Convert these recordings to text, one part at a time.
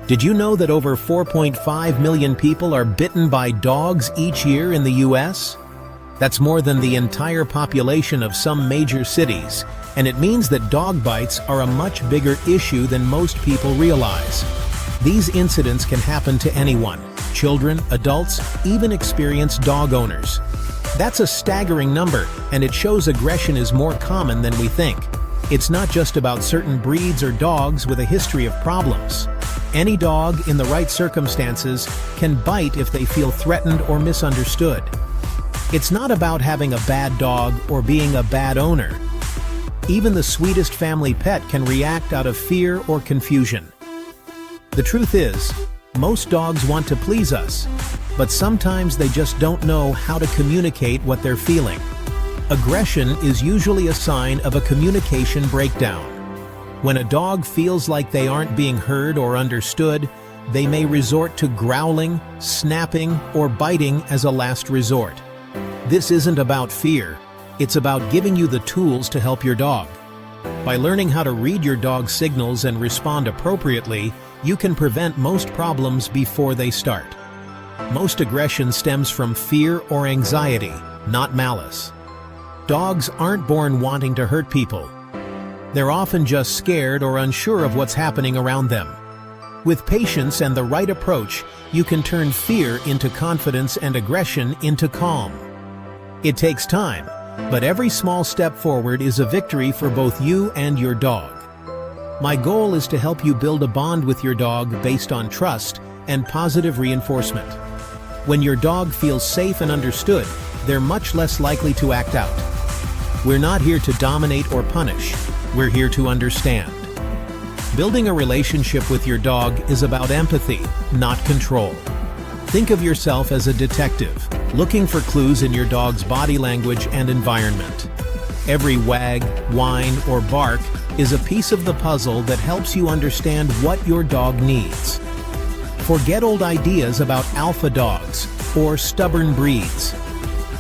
Did you know that over 4.5 million people are bitten by dogs each year in the US? That's more than the entire population of some major cities, and it means that dog bites are a much bigger issue than most people realize. These incidents can happen to anyone: children, adults, even experienced dog owners. That's a staggering number, and it shows aggression is more common than we think. It's not just about certain breeds or dogs with a history of problems. Any dog, in the right circumstances, can bite if they feel threatened or misunderstood. It's not about having a bad dog or being a bad owner. Even the sweetest family pet can react out of fear or confusion. The truth is, most dogs want to please us, but sometimes they just don't know how to communicate what they're feeling. Aggression is usually a sign of a communication breakdown. When a dog feels like they aren't being heard or understood, they may resort to growling, snapping, or biting as a last resort. This isn't about fear, it's about giving you the tools to help your dog. By learning how to read your dog's signals and respond appropriately, you can prevent most problems before they start. Most aggression stems from fear or anxiety, not malice. Dogs aren't born wanting to hurt people. They're often just scared or unsure of what's happening around them. With patience and the right approach, you can turn fear into confidence and aggression into calm. It takes time, but every small step forward is a victory for both you and your dog. My goal is to help you build a bond with your dog based on trust and positive reinforcement. When your dog feels safe and understood, they're much less likely to act out. We're not here to dominate or punish. We're here to understand. Building a relationship with your dog is about empathy, not control. Think of yourself as a detective, looking for clues in your dog's body language and environment. Every wag, whine, or bark is a piece of the puzzle that helps you understand what your dog needs. Forget old ideas about alpha dogs or stubborn breeds.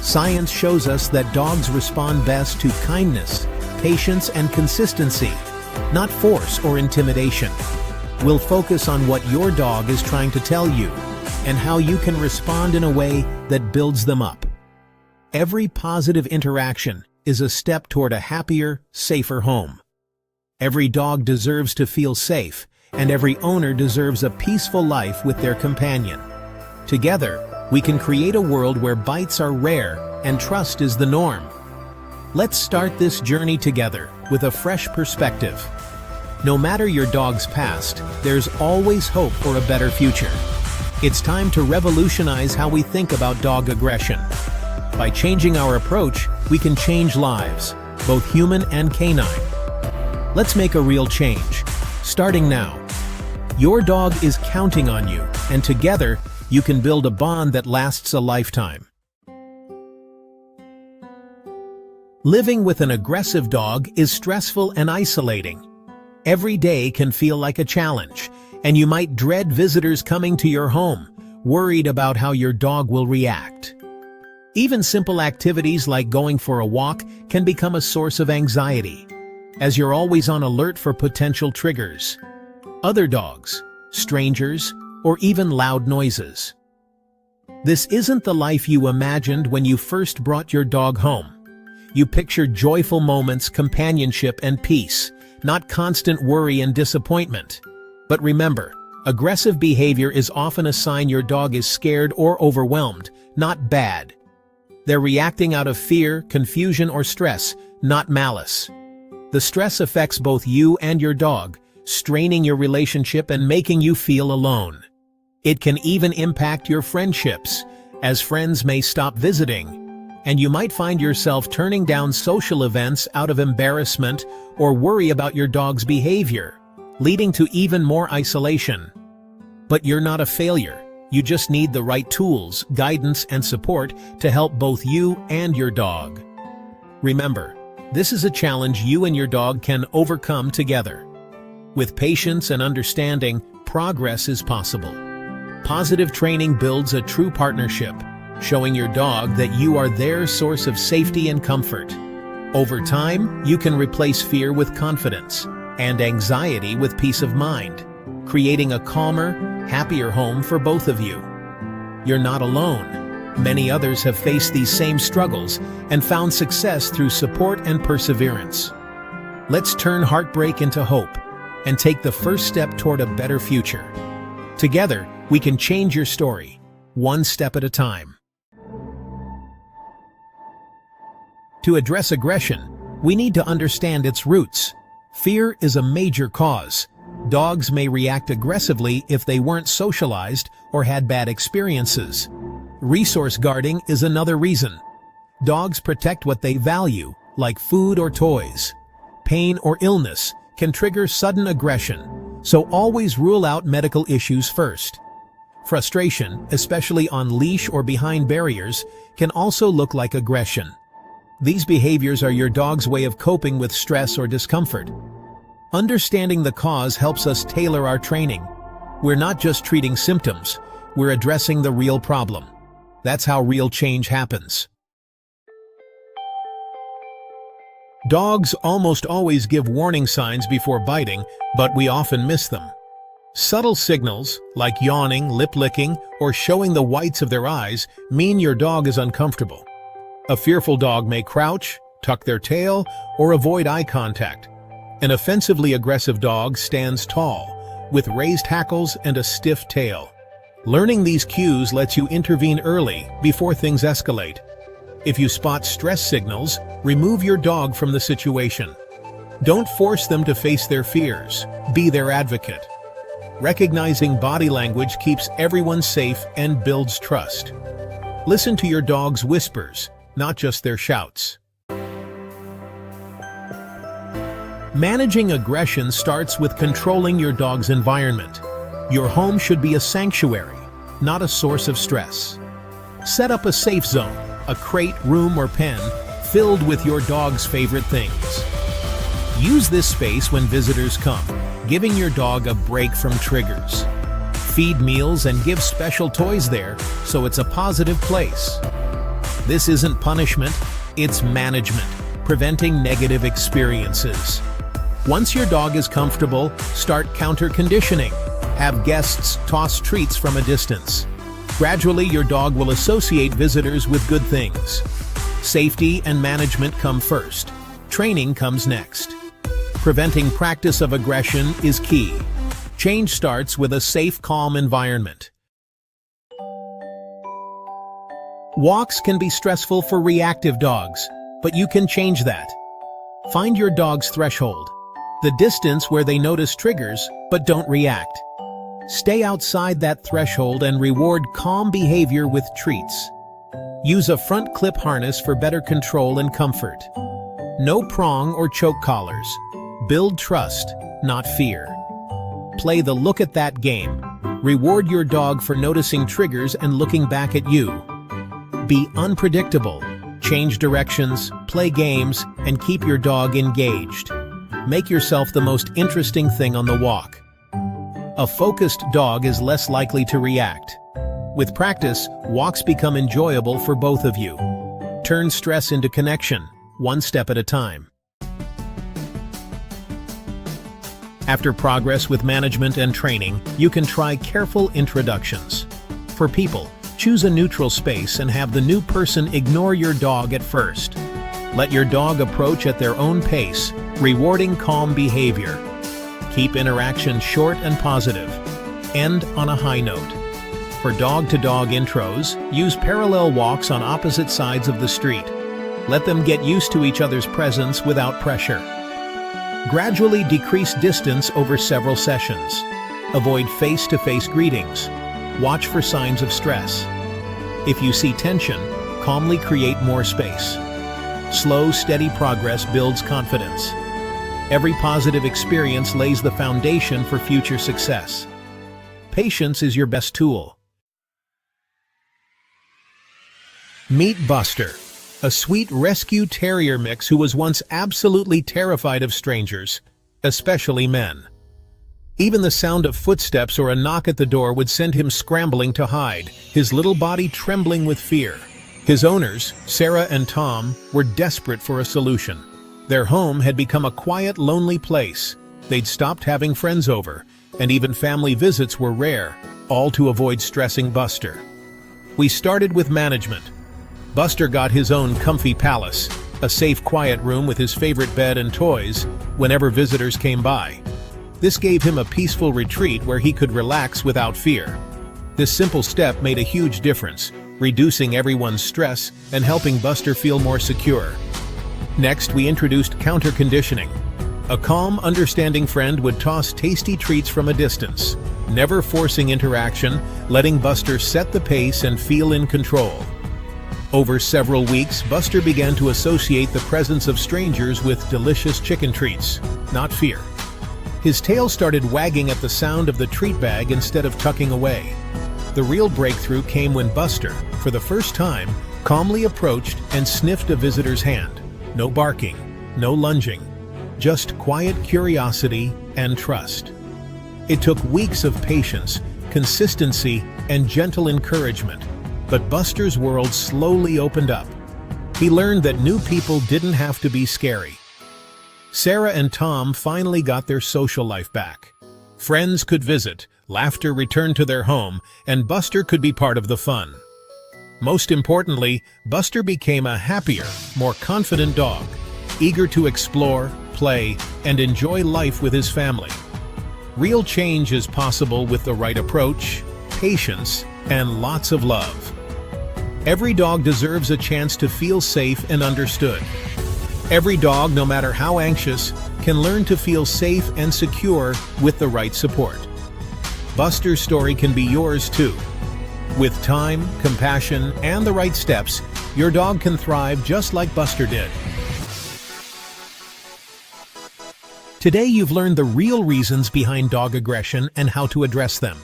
Science shows us that dogs respond best to kindness, patience, and consistency, not force or intimidation. We'll focus on what your dog is trying to tell you and how you can respond in a way that builds them up. Every positive interaction is a step toward a happier, safer home. Every dog deserves to feel safe, and every owner deserves a peaceful life with their companion. Together, we can create a world where bites are rare and trust is the norm. Let's start this journey together with a fresh perspective. No matter your dog's past, there's always hope for a better future. It's time to revolutionize how we think about dog aggression. By changing our approach, we can change lives, both human and canine. Let's make a real change, starting now. Your dog is counting on you, and together, you can build a bond that lasts a lifetime. Living with an aggressive dog is stressful and isolating. Every day can feel like a challenge, and you might dread visitors coming to your home, worried about how your dog will react. Even simple activities like going for a walk can become a source of anxiety, as you're always on alert for potential triggers. Other dogs, strangers, or even loud noises. This isn't the life you imagined when you first brought your dog home. You pictured joyful moments, companionship, and peace, not constant worry and disappointment. But remember, aggressive behavior is often a sign your dog is scared or overwhelmed, not bad. They're reacting out of fear, confusion, or stress, not malice. The stress affects both you and your dog, straining your relationship and making you feel alone. It can even impact your friendships, as friends may stop visiting, and you might find yourself turning down social events out of embarrassment or worry about your dog's behavior, leading to even more isolation. But you're not a failure. You just need the right tools, guidance, and support to help both you and your dog. Remember, this is a challenge you and your dog can overcome together. With patience and understanding, progress is possible. Positive training builds a true partnership, showing your dog that you are their source of safety and comfort. Over time, you can replace fear with confidence and anxiety with peace of mind, creating a calmer, happier home for both of you. You're not alone. Many others have faced these same struggles and found success through support and perseverance. Let's turn heartbreak into hope and take the first step toward a better future. Together, we can change your story, one step at a time. To address aggression, we need to understand its roots. Fear is a major cause. Dogs may react aggressively if they weren't socialized or had bad experiences. Resource guarding is another reason. Dogs protect what they value, like food or toys. Pain or illness can trigger sudden aggression, so always rule out medical issues first. Frustration, especially on leash or behind barriers, can also look like aggression. These behaviors are your dog's way of coping with stress or discomfort. Understanding the cause helps us tailor our training. We're not just treating symptoms, we're addressing the real problem. That's how real change happens. Dogs almost always give warning signs before biting, but we often miss them. Subtle signals, like yawning, lip-licking, or showing the whites of their eyes, mean your dog is uncomfortable. A fearful dog may crouch, tuck their tail, or avoid eye contact. An offensively aggressive dog stands tall, with raised hackles and a stiff tail. Learning these cues lets you intervene early, before things escalate. If you spot stress signals, remove your dog from the situation. Don't force them to face their fears. Be their advocate. Recognizing body language keeps everyone safe and builds trust. Listen to your dog's whispers, not just their shouts. Managing aggression starts with controlling your dog's environment. Your home should be a sanctuary, not a source of stress. Set up a safe zone, a crate, room, or pen filled with your dog's favorite things. Use this space when visitors come, giving your dog a break from triggers. Feed meals and give special toys there, so it's a positive place. This isn't punishment, it's management, preventing negative experiences. Once your dog is comfortable, start counter-conditioning. Have guests toss treats from a distance. Gradually, your dog will associate visitors with good things. Safety and management come first. Training comes next. Preventing practice of aggression is key. Change starts with a safe, calm environment. Walks can be stressful for reactive dogs, but you can change that. Find your dog's threshold, the distance where they notice triggers but don't react. Stay outside that threshold and reward calm behavior with treats. Use a front clip harness for better control and comfort. No prong or choke collars. Build trust, not fear. Play the look at that game. Reward your dog for noticing triggers and looking back at you. Be unpredictable. Change directions, play games, and keep your dog engaged. Make yourself the most interesting thing on the walk. A focused dog is less likely to react. With practice, walks become enjoyable for both of you. Turn stress into connection, one step at a time. After progress with management and training, you can try careful introductions. For people, choose a neutral space and have the new person ignore your dog at first. Let your dog approach at their own pace, rewarding calm behavior. Keep interaction short and positive. End on a high note. For dog-to-dog intros, use parallel walks on opposite sides of the street. Let them get used to each other's presence without pressure. Gradually decrease distance over several sessions. Avoid face-to-face greetings. Watch for signs of stress. If you see tension, calmly create more space. Slow, steady progress builds confidence. Every positive experience lays the foundation for future success. Patience is your best tool. Meet Buster, a sweet rescue terrier mix who was once absolutely terrified of strangers, especially men. Even the sound of footsteps or a knock at the door would send him scrambling to hide, his little body trembling with fear. His owners, Sarah and Tom, were desperate for a solution. Their home had become a quiet, lonely place, They'd stopped having friends over, and even family visits were rare, all to avoid stressing Buster. We started with management. Buster got his own comfy palace, a safe, quiet room with his favorite bed and toys whenever visitors came by. This gave him a peaceful retreat where he could relax without fear. This simple step made a huge difference, reducing everyone's stress and helping Buster feel more secure. Next, we introduced counter-conditioning. A calm, understanding friend would toss tasty treats from a distance, never forcing interaction, letting Buster set the pace and feel in control. Over several weeks, Buster began to associate the presence of strangers with delicious chicken treats, not fear. His tail started wagging at the sound of the treat bag instead of tucking away. The real breakthrough came when Buster, for the first time, calmly approached and sniffed a visitor's hand. No barking, no lunging, just quiet curiosity and trust. It took weeks of patience, consistency, and gentle encouragement, but Buster's world slowly opened up. He learned that new people didn't have to be scary. Sarah and Tom finally got their social life back. Friends could visit, laughter returned to their home, and Buster could be part of the fun. Most importantly, Buster became a happier, more confident dog, eager to explore, play, and enjoy life with his family. Real change is possible with the right approach, patience, and lots of love. Every dog deserves a chance to feel safe and understood. Every dog, no matter how anxious, can learn to feel safe and secure with the right support. Buster's story can be yours too. With time, compassion, and the right steps, your dog can thrive just like Buster did. Today you've learned the real reasons behind dog aggression and how to address them.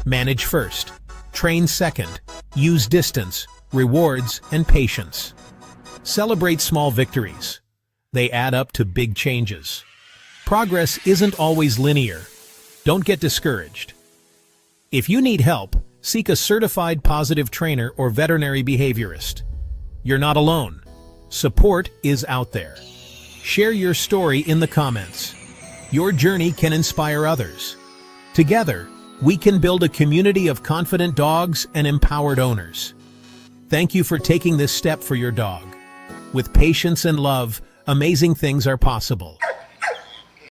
Manage first. Train second. Use distance, rewards, and patience. Celebrate small victories. They add up to big changes. Progress isn't always linear. Don't get discouraged. If you need help, seek a certified positive trainer or veterinary behaviorist. You're not alone. Support is out there. Share your story in the comments. Your journey can inspire others. Together, we can build a community of confident dogs and empowered owners. Thank you for taking this step for your dog. With patience and love, amazing things are possible.